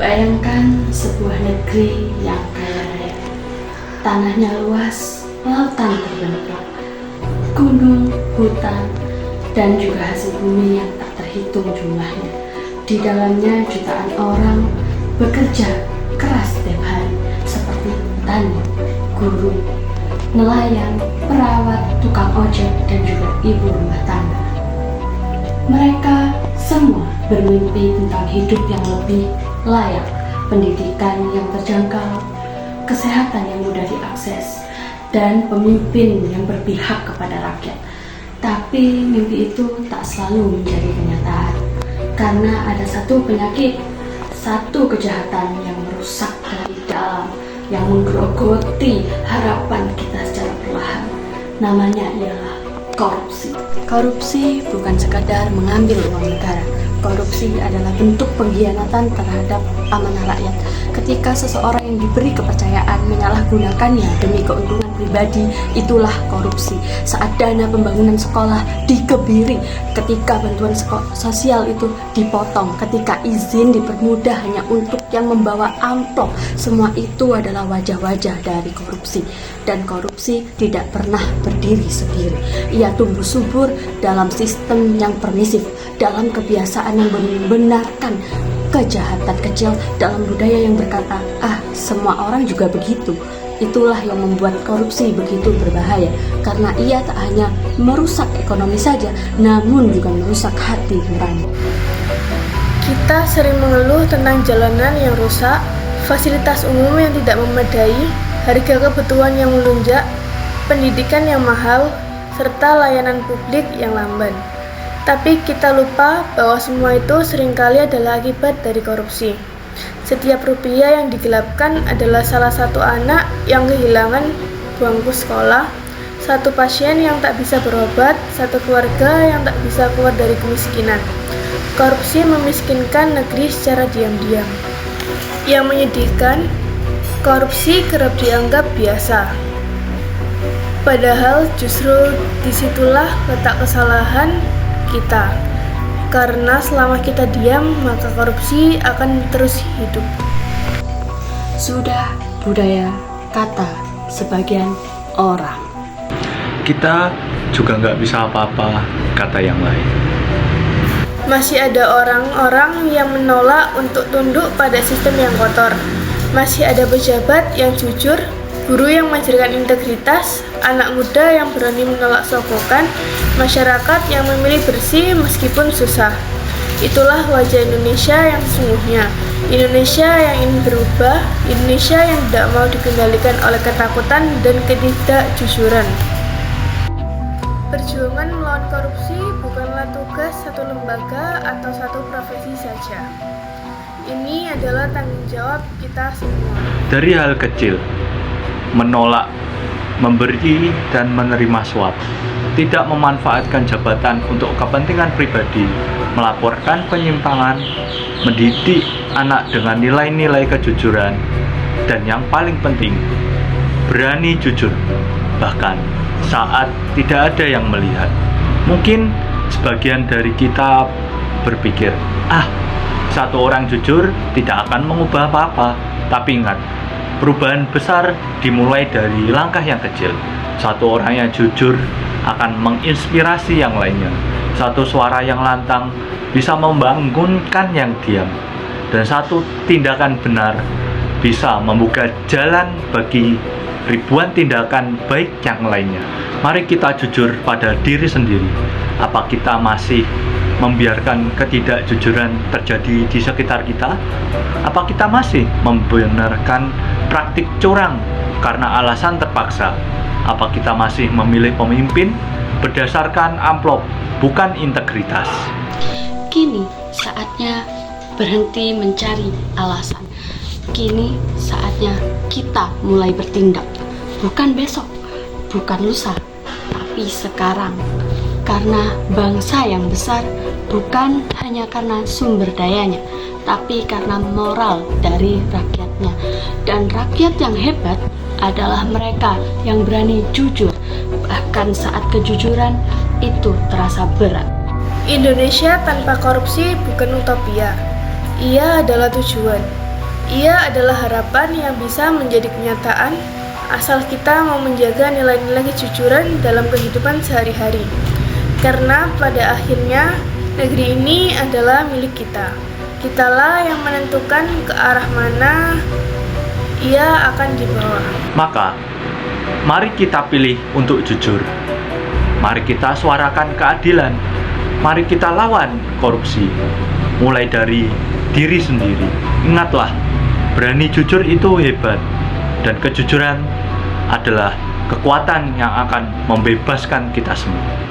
Bayangkan sebuah negeri yang kaya raya, tanahnya luas, lautan terbentang, gunung, hutan, dan juga hasil bumi yang tak terhitung jumlahnya. Di dalamnya jutaan orang bekerja keras setiap hari, seperti petani, guru, nelayan, perawat, tukang ojek, dan juga ibu rumah tangga. Mereka semua bermimpi tentang hidup yang lebih layak, pendidikan yang terjangkau, kesehatan yang mudah diakses, dan pemimpin yang berpihak kepada rakyat. Tapi mimpi itu tak selalu menjadi kenyataan, karena ada satu penyakit, satu kejahatan yang merusak dari dalam, yang menggerogoti harapan kita secara perlahan. Namanya ialah korupsi. Korupsi bukan sekadar mengambil uang negara. Korupsi adalah bentuk pengkhianatan terhadap amanah rakyat. Ketika seseorang yang diberi kepercayaan menyalahgunakannya demi keuntungan pribadi, itulah korupsi. Saat dana pembangunan sekolah dikebiri, ketika bantuan sosial itu dipotong, ketika izin dipermudah hanya untuk yang membawa amplop, semua itu adalah wajah-wajah dari korupsi. Dan korupsi tidak pernah berdiri sendiri. Ia tumbuh subur dalam sistem yang permisif, dalam kebiasaan yang membenarkan kejahatan kecil, dalam budaya yang berkata, semua orang juga begitu. Itulah yang membuat korupsi begitu berbahaya, karena ia tak hanya merusak ekonomi saja, namun juga merusak hati nurani. Kita sering mengeluh tentang jalanan yang rusak, fasilitas umum yang tidak memadai, harga kebutuhan yang melonjak, pendidikan yang mahal, serta layanan publik yang lamban. Tapi kita lupa bahwa semua itu seringkali adalah akibat dari korupsi. Setiap rupiah yang digelapkan adalah salah satu anak yang kehilangan bangku sekolah, satu pasien yang tak bisa berobat, satu keluarga yang tak bisa keluar dari kemiskinan. Korupsi memiskinkan negeri secara diam-diam. Yang menyedihkan, korupsi kerap dianggap biasa. Padahal justru disitulah letak kesalahan kita, karena selama kita diam, maka korupsi akan terus hidup. Sudah budaya kata sebagian orang. Kita juga nggak bisa apa-apa, kata yang lain. Masih ada orang-orang yang menolak untuk tunduk pada sistem yang kotor. Masih ada pejabat yang jujur, guru yang mengajarkan integritas, anak muda yang berani menolak sogokan, masyarakat yang memilih bersih meskipun susah. Itulah wajah Indonesia yang sesungguhnya. Indonesia yang ingin berubah, Indonesia yang tidak mau dikendalikan oleh ketakutan dan ketidakjujuran. Perjuangan melawan korupsi bukanlah tugas satu lembaga atau satu profesi saja. Ini adalah tanggung jawab kita semua. Dari hal kecil, menolak, memberi dan menerima suap, tidak memanfaatkan jabatan untuk kepentingan pribadi, melaporkan penyimpangan, mendidik anak dengan nilai-nilai kejujuran, dan yang paling penting, berani jujur, bahkan saat tidak ada yang melihat. Mungkin sebagian dari kita berpikir, satu orang jujur tidak akan mengubah apa-apa. Tapi ingat, perubahan besar dimulai dari langkah yang kecil. Satu orang yang jujur akan menginspirasi yang lainnya. Satu suara yang lantang bisa membangunkan yang diam. Dan satu tindakan benar bisa membuka jalan bagi ribuan tindakan baik yang lainnya. Mari kita jujur pada diri sendiri. Apa kita masih membiarkan ketidakjujuran terjadi di sekitar kita? Apa kita masih membenarkan praktik curang karena alasan terpaksa? Apa kita masih memilih pemimpin berdasarkan amplop, bukan integritas? Kini saatnya berhenti mencari alasan. Kini saatnya kita mulai bertindak. Bukan besok, bukan lusa, tapi sekarang. Karena bangsa yang besar bukan hanya karena sumber dayanya, tapi karena moral dari rakyatnya. Dan rakyat yang hebat adalah mereka yang berani jujur, bahkan saat kejujuran itu terasa berat. Indonesia tanpa korupsi bukan utopia. Ia adalah tujuan. Ia adalah harapan yang bisa menjadi kenyataan asal kita mau menjaga nilai-nilai kejujuran dalam kehidupan sehari-hari. Karena pada akhirnya negeri ini adalah milik kita. Kitalah yang menentukan ke arah mana ia akan dibawa. Maka, mari kita pilih untuk jujur. Mari kita suarakan keadilan. Mari kita lawan korupsi. Mulai dari diri sendiri. Ingatlah, berani jujur itu hebat. Dan kejujuran adalah kekuatan yang akan membebaskan kita semua.